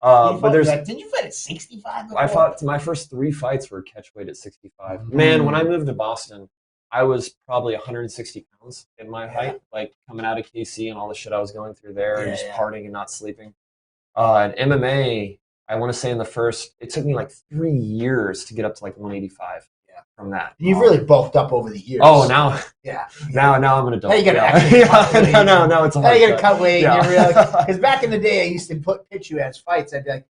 But didn't you fight at 65? I fought my first 3 fights were catchweight at 65. Mm-hmm. Man, when I moved to Boston, I was probably 160 pounds in my height, like coming out of KC and all the shit I was going through there, and just partying and not sleeping. And MMA. I want to say it took me like 3 years to get up to like 185 from that. And you've really bulked up over the years. Oh, now. Yeah. Now I'm an adult. Now you got to actually cut weight. No, it's a hard Now you got to cut weight. Yeah. Because back in the day, I used to pitch you as fights. I'd be like,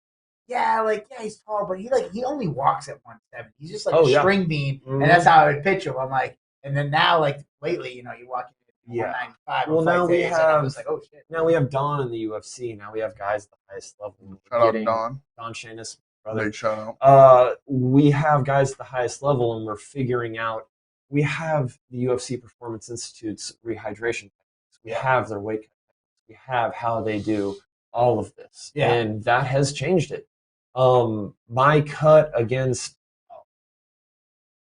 he's tall, but he only walks at 170. He's just like a string bean, and that's how I would pitch him. I'm like, and then now, like lately, you walk in. 195. Well, now we have. I was like, oh shit. Now we have Don in the UFC. Now we have guys at the highest level. Shout out Don. Don Shanus, brother. Big shout out. We have guys at the highest level, and we're figuring out. We have the UFC Performance Institute's rehydration techniques. We have their weight techniques. We have how they do all of this, and that has changed it. My cut against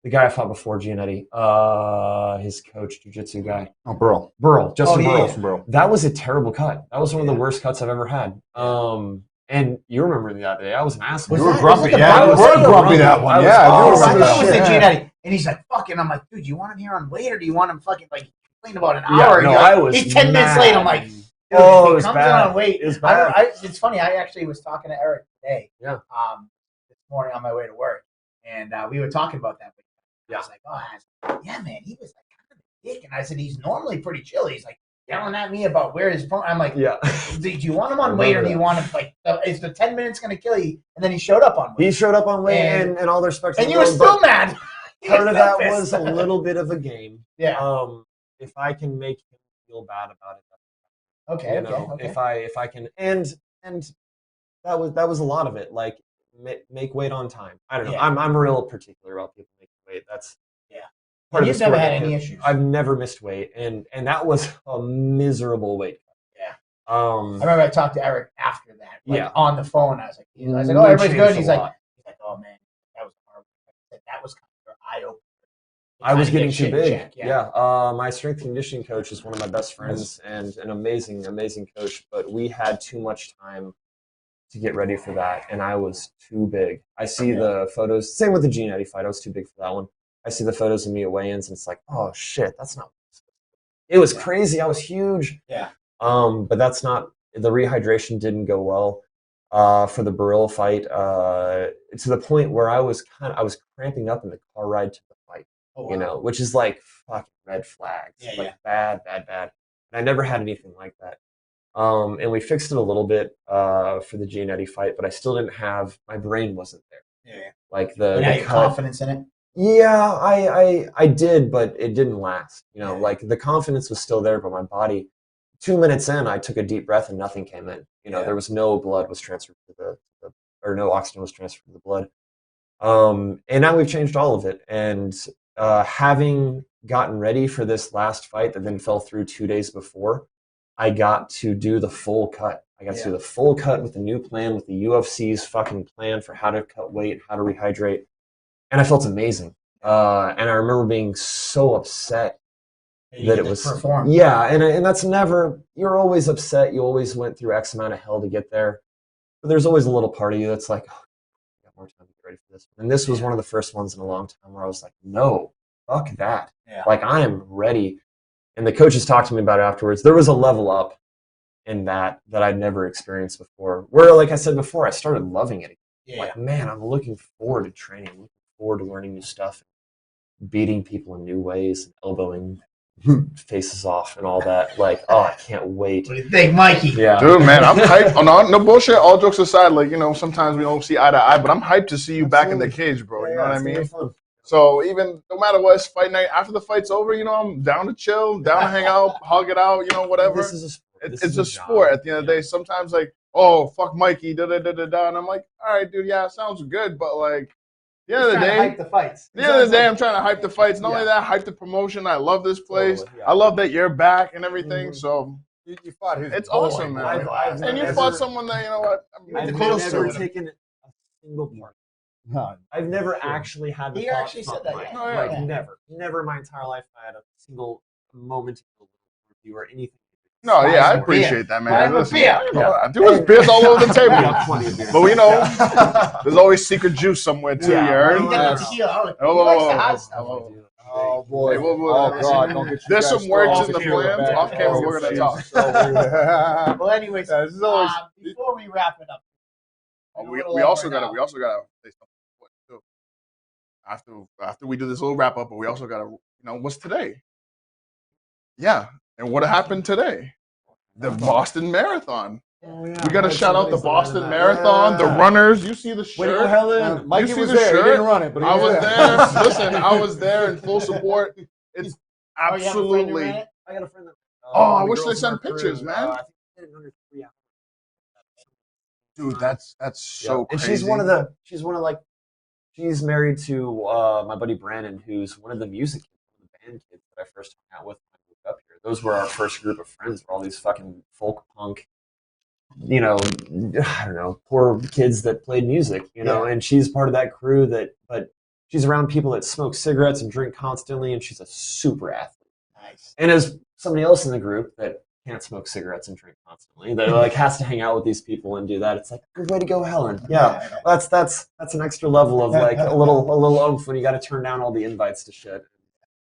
the guy I fought before, Giannetti, his coach, jiu-jitsu guy. Oh, Burl. Justin Burl. Yeah. Burl. That was a terrible cut. That was one of the worst cuts I've ever had. And you remember the other day, I was an asshole. You were grumpy. I was grumpy that one. I thought it was Giannetti. And he's like, fucking, I'm like, dude, do you want him here on weight or do you want him fucking, like, complain about an hour? No, I was he's 10 minutes late. I'm like, dude, it was comes bad. On weight. It was bad. It's funny. I actually was talking to Eric today. Yeah. This morning on my way to work. And we were talking about that. Yeah. I was like, yeah, man, he was like kind of a dick. And I said, he's normally pretty chill. He's like yelling at me about where his phone. I'm like, do you want him on weight or do you want him like, is the 10 minutes going to kill you? And then he showed up on weight. He showed up on weight and all their respect. And you were still mad. Part of that was a little bit of a game. Yeah. If I can make him feel bad about it. Okay. If I can, and that was a lot of it. Like make weight on time. I don't know. Yeah. I'm real particular about people making weight. That's part of the sport. You've never had any issues. I've never missed weight, and that was a miserable weight cut. Yeah. I remember I talked to Eric after that. On the phone. I was like, oh, everybody's good. He's like, oh man, that was hard. That was kind of eye opener. I was getting too big. My strength conditioning coach is one of my best friends and an amazing, amazing coach. But we had too much time to get ready for that, and I was too big. I see the photos. Same with the Giannetti fight. I was too big for that one. I see the photos of me at weigh-ins, and it's like, oh shit, that's not. It was crazy. I was huge. Yeah. But that's not. The rehydration didn't go well for the Burrell fight. To the point where I was cramping up in the car ride to the fight. Oh, wow. Which is like fucking red flags. Bad. And I never had anything like that. And we fixed it a little bit for the Giannetti fight, but I still didn't have, my brain wasn't there. Yeah. Like the confidence in it? Yeah, I did, but it didn't last. Like the confidence was still there, but my body, 2 minutes in, I took a deep breath and nothing came in. There was no blood was transferred to or no oxygen was transferred to the blood. And now we've changed all of it. And having gotten ready for this last fight that then fell through 2 days before, I got to do the full cut. I got to do the full cut with the new plan, with the UFC's fucking plan for how to cut weight, how to rehydrate. And I felt amazing. And I remember being so upset that it was performed. Yeah, and that's never, you're always upset. You always went through X amount of hell to get there. But there's always a little part of you that's like, oh, I got more time to get ready for this. And this was one of the first ones in a long time where I was like, no, fuck that. Yeah. Like, I am ready. And the coaches talked to me about it afterwards. There was a level up in that I'd never experienced before. Where, like I said before, I started loving it. Yeah. Like, man, I'm looking forward to training. I'm looking forward to learning new stuff, beating people in new ways, and elbowing faces off and all that. Like, oh, I can't wait. What do you think, Mikey? Yeah. Dude, man, I'm hyped. No bullshit. All jokes aside, like, you know, sometimes we don't see eye to eye, but I'm hyped to see you back in the cage, bro. You know what I mean? So even no matter what, it's fight night. After the fight's over, you know, I'm down to chill, down to hang out, hug it out, you know, whatever. This is a sport. It's a sport at the end of the day. Sometimes like, oh, fuck Mikey, da da da da da, and I'm like, all right, dude, yeah, it sounds good, but like, the end of the day, hype the fights. the end of the day, I'm trying to hype the fights. Not only that, hype the promotion. I love this place. Totally, yeah. I love that you're back and everything. So You fought his it's boy, awesome, man. I've And you never- fought someone that, you know what? I've close to never it. taken a single part. No, I've never actually had the He thought actually from said that, my- yeah. Oh, yeah. Like, Yeah. never in my entire life I had a single moment of review or anything. No, yeah, I Buy him a appreciate that, Buy man. him a Listen, beer. yeah. Dude, there's beers all over the We got table. plenty of beers. But we know there's always secret juice somewhere too. Yeah, You heard? You got the tequila. Oh, He likes the oh, hot oh, stuff. oh. Oh boy! Hey, whoa, whoa, Oh listen, god! Don't get you there's guys some words started. in the plans. Off camera, we're gonna talk. Well, anyways, Yeah, this is always- before we wrap it up, We also gotta say something too. After we do this little wrap up, but we also gotta, you know, what's today? Yeah, and what happened today? The Boston Marathon. Oh, yeah. We gotta Right, shout out the somebody's running Boston that. Marathon, the Yeah. runners. You see the Way to go, shirt? Helen. Mikey see was the there. shirt? He didn't run it, but he I was there. there. Listen, I was there in full support. It's oh, you have a friend who ran absolutely. it? I got a friend that. Oh, I the wish they girls in sent our crew, pictures, man. I think they did it in under 3 hours. Dude, that's so And crazy. she's married to my buddy Brandon, who's one of the music kids, one of the band kids that I first hung out with when I moved up here. Those were our first group of friends, were all these fucking folk punk, you know, I don't know, poor kids that played music, you know, and she's part of that crew but she's around people that smoke cigarettes and drink constantly, and she's a super athlete. Nice. And as somebody else in the group that can't smoke cigarettes and drink constantly, that like has to hang out with these people and do that, it's like, good way to go, Helen. Yeah, that's an extra level of like a little oomph when you got to turn down all the invites to shit,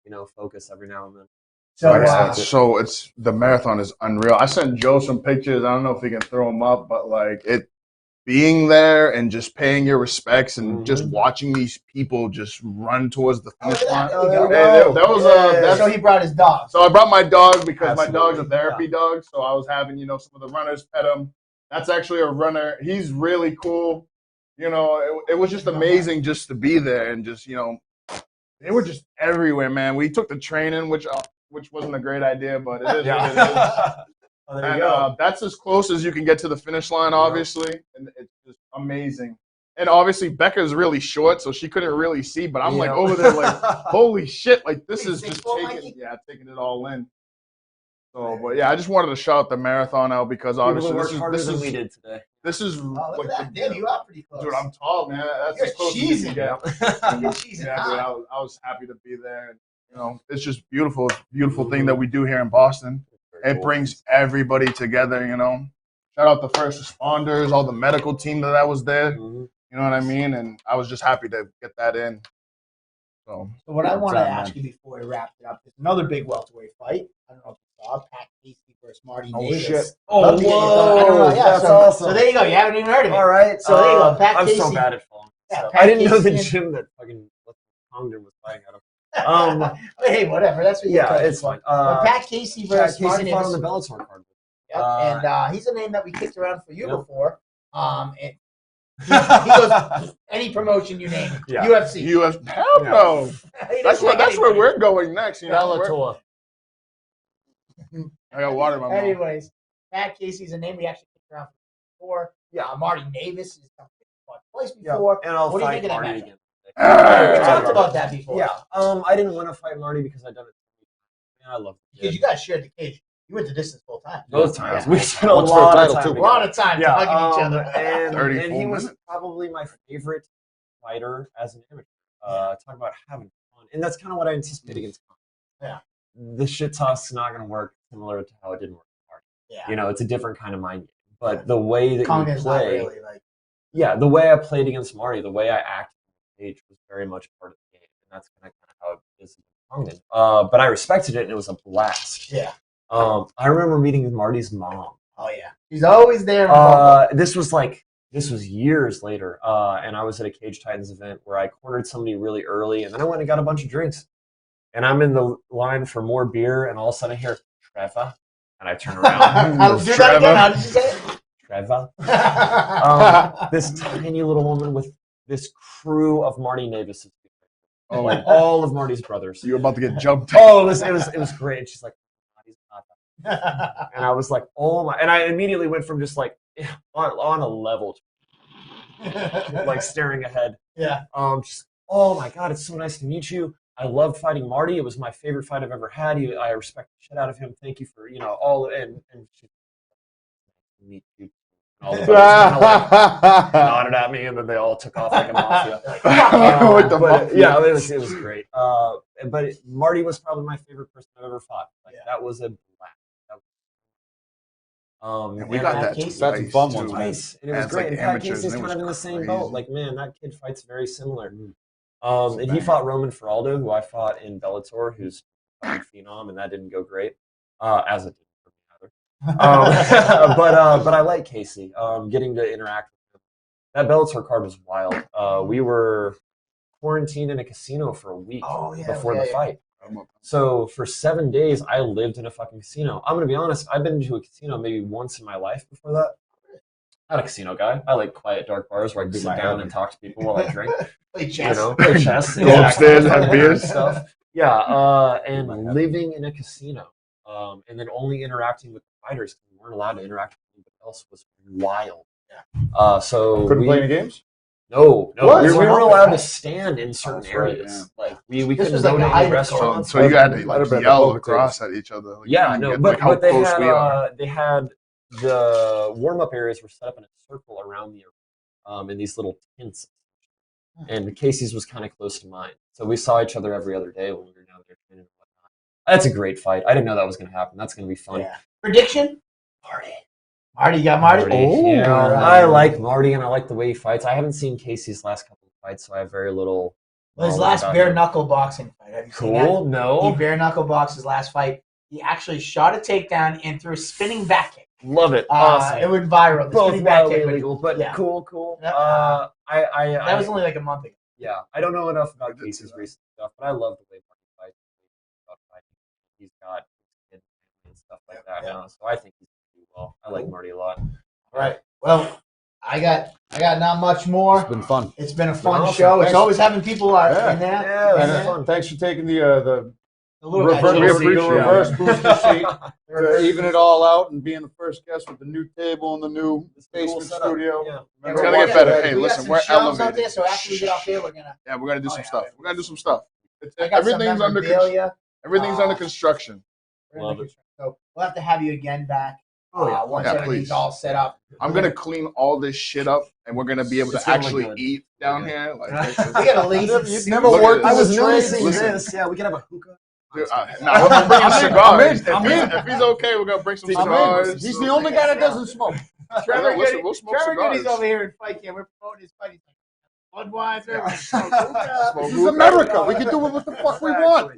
you know, focus every now and then. So it's the marathon is unreal. I sent Joe some pictures. I don't know if he can throw them up, but like it being there and just paying your respects and just watching these people just run towards the finish line. That was so he brought his dog. So I brought my dog because my dog's a Absolutely. therapy dog. So I was having, you know, some of the runners pet him. That's actually a runner. He's really cool. You know, it was just amazing just to be there and just, you know, they were just everywhere, man. We took the train in, which wasn't a great idea, but it is what it is. Oh, there you And go. that's as close as you can get to the finish line, obviously. And it's just amazing. And obviously, Becca's really short, so she couldn't really see. But I'm like over there, like, holy shit! Like this is just taking it all in. So, but yeah, I just wanted to shout out the marathon out because obviously People worked harder than we is did today. this is Oh, look like at that. Damn, you are pretty close. dude. I'm tall, man. That's You're as close as you can cheesing. get. You're cheesing Yeah, hot. dude, I was happy to be there. And, you know, it's just beautiful. It's a beautiful thing that we do here in Boston. It brings everybody together, you know. Shout out the first responders, all the medical team that was there. You know what I mean? And I was just happy to get that in. So what I want to What's up, ask you before we wrap it up is another big welterweight fight. I don't know if you saw Pat Casey versus Marty Davis. shit. Oh, Love to get your thoughts. I don't know, yeah, that's so, awesome. So there you go. You haven't even heard of it. All right. So there you go. Pat I'm Casey. so bad at following. Yeah, So. Pat I didn't know the Casey gym that fucking Congdon was fighting out of. Hey, whatever. That's what you Yeah, it's fine. But Pat Casey versus Casey Marty fought on Davis. the Bellator card. Yep, and he's a name that we kicked around for you Yep. before. And he goes any promotion you name. Yeah. UFC. hell no. That's where we're going next. You know, Bellator. I got water in my mouth. Anyways, Pat Casey's a name we actually kicked around for before. Yeah, Marty Davis is something we fought twice before. And I'll What do you fight think of that Marty matchup? again. We talked about that before. Yeah. I didn't want to fight Marty because I'd done it. Man, I love it. Because you guys shared the cage. You went the distance both times. Both times. Yeah. We spent a Once for a lot of title, time too. together. A lot of time Yeah, hugging each other. And 34 he was minutes. probably my favorite fighter as an amateur. Talk about having fun. And that's kind of what I anticipate against Congdon. Yeah. The shit toss is not going to work similar to how it didn't work with Marty. Yeah. You know, it's a different kind of mind game. But the way that Congdon's you play, not really like. yeah, the way I played against Marty, the way I acted on the stage was very much part of the game. And that's kind of how it is with Congdon. But I respected it, and it was a blast. Yeah. I remember meeting Marty's mom. Oh yeah. She's always there. This was years later, and I was at a Cage Titans event where I cornered somebody really early, and then I went and got a bunch of drinks. And I'm in the line for more beer, and all of a sudden I hear, Trevor, and I turn around. I'll do that again. How did you say it? Trevor. This tiny little woman with this crew of Marty Navis's people. Oh, Like all of Marty's brothers. you're about to get jumped. Oh, it was great. And she's like, Marty's Papa. And I was like, oh my, and I immediately went from just like on a level to like staring ahead. Yeah. Just, oh my God, it's so nice to meet you. I loved fighting Marty. It was my favorite fight I've ever had. I respect the shit out of him. Thank you for, all and she meet you. And all the brothers kind of like nodded at me, and then they all took off like a mafia. With the mafia. Yeah, it was great. But Marty was probably my favorite person I've ever fought. Like that was a blast. And we got that Casey. That's some fun ones, man. Twice, and it was As, great. like, In fact, amateurs, Casey's and it kind of in the was same boat. crazy. Like, man, that kid fights very similar. And he fought Roman Feraldo, who I fought in Bellator, who's a fucking phenom, and that didn't go great. As it didn't for me either. But I like Casey. Getting to interact with him. That Bellator card was wild. We were quarantined in a casino for a week before the fight. So for 7 days, I lived in a fucking casino. I'm going to be honest, I've been to a casino maybe once in my life before that. Not a casino guy. I like quiet, dark bars where I can sit down and talk to people while I drink. Play chess. Play chess. Go upstairs, have beers. Stuff. Yeah, and living in a casino, and then only interacting with the fighters. We weren't allowed to interact with anybody else. Was wild. Yeah. So Couldn't play any games? No. What? We So were how- allowed to stand in certain That's right, areas. yeah. Like we This couldn't was go like to a any hiding restaurants. So you had to I'd like have bet the yell poker across at each other. Like, Yeah, you no, get, but like, how they close we are. had the warm up areas were set up in a circle around the arena, in these little tents. And Casey's was kind of close to mine, so we saw each other every other day when we were down there training and whatnot. That's a great fight. I didn't know that was going to happen. That's going to be fun. Yeah. Prediction? Marty. Marty, you got Marty? Yeah, all right. I like Marty, and I like the way he fights. I haven't seen Casey's last couple of fights, so I have very little. Well, his knowledge last about bare him. knuckle boxing fight. Have you seen that? Cool. He No. bare knuckle boxed his last fight. He actually shot a takedown and threw a spinning back kick. Love it. Awesome. It went viral. The Both spinning back wildly kick. illegal, but yeah. cool. Yeah. That was only like a month ago. Yeah, I don't know enough about Casey's recent stuff, but I love the way Marty fights. He's got kids and stuff like that now, so I think he's going to do well. I like Marty a lot. All right. Well, I got not much more. It's been fun. It's been a fun awesome. show. It's Thanks. always having people in there. Yeah, And, it's fun. thanks for taking the little reverse, guys. We appreciate the reverse it. booster seat to even it all out and being the first guest with the new table and the new basement setup. studio. Yeah. It's gonna get better. Hey, We got listen, some we're shelves out elevated. there, so after we get off there, we're gonna. Yeah, we're gonna do Oh, some yeah. stuff. We're gonna do some stuff. I got Everything's some under memorabilia. everything's under construction. Love it. So we'll have to have you again back. Oh, yeah. Once Yeah, everything's please. all set up. I'm gonna clean all this shit up, and we're gonna be able It's to gonna look actually good. eat down here. Like, We got a lazy. You've never Look at worked this. as I was a trade. noticing Listen. this. Yeah, we can have a hookah. dude, nah, we're gonna bring I'm in. cigars. I'm in. If he's okay, we're gonna bring some I'm cigars. in. He's the only guy that doesn't smoke. Trevor We'll Gudde- smoke Trevor Goody's cigars. over here in fight camp. We're promoting his fight. He's like, Budweiser. Smoke This is hookah. America. We can do what the fuck we want.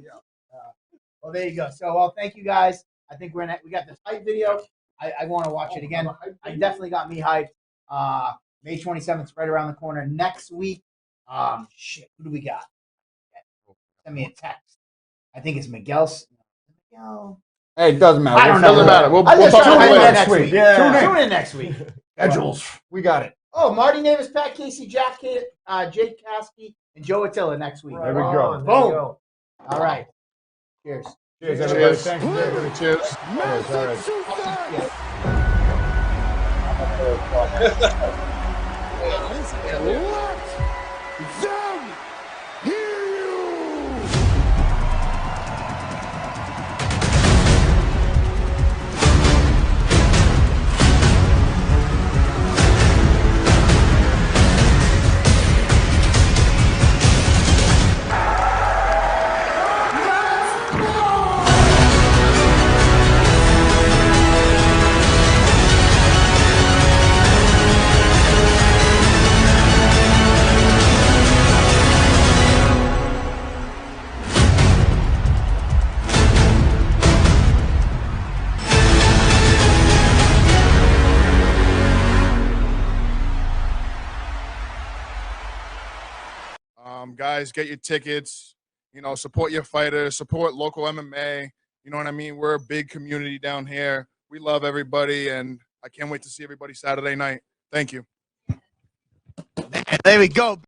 Well, there you go. So, well, thank you guys. I think we got this hype video. I want to watch it again. I definitely got me hyped. May 27th, right around the corner. Next week, shit, who do we got? Send me a text. I think it's Miguel's. Miguel. Hey, it doesn't matter. I don't know. Doesn't matter. We'll I just talk tune about in it later. next week. Yeah. Tune in next week. Schedules. We got it. Oh, Marty Navis, Pat Casey, Jack, Jake Caskey, and Joe Attila next week. There we go. There we Boom. go. All right. Cheers. Cheers, everybody. Cheers. Thanks for everybody. Cheers. Yeah. Let them guys, get your tickets. You know, support your fighters, support local MMA. You know what I mean? We're a big community down here. We love everybody, and I can't wait to see everybody Saturday night. Thank you. There we go.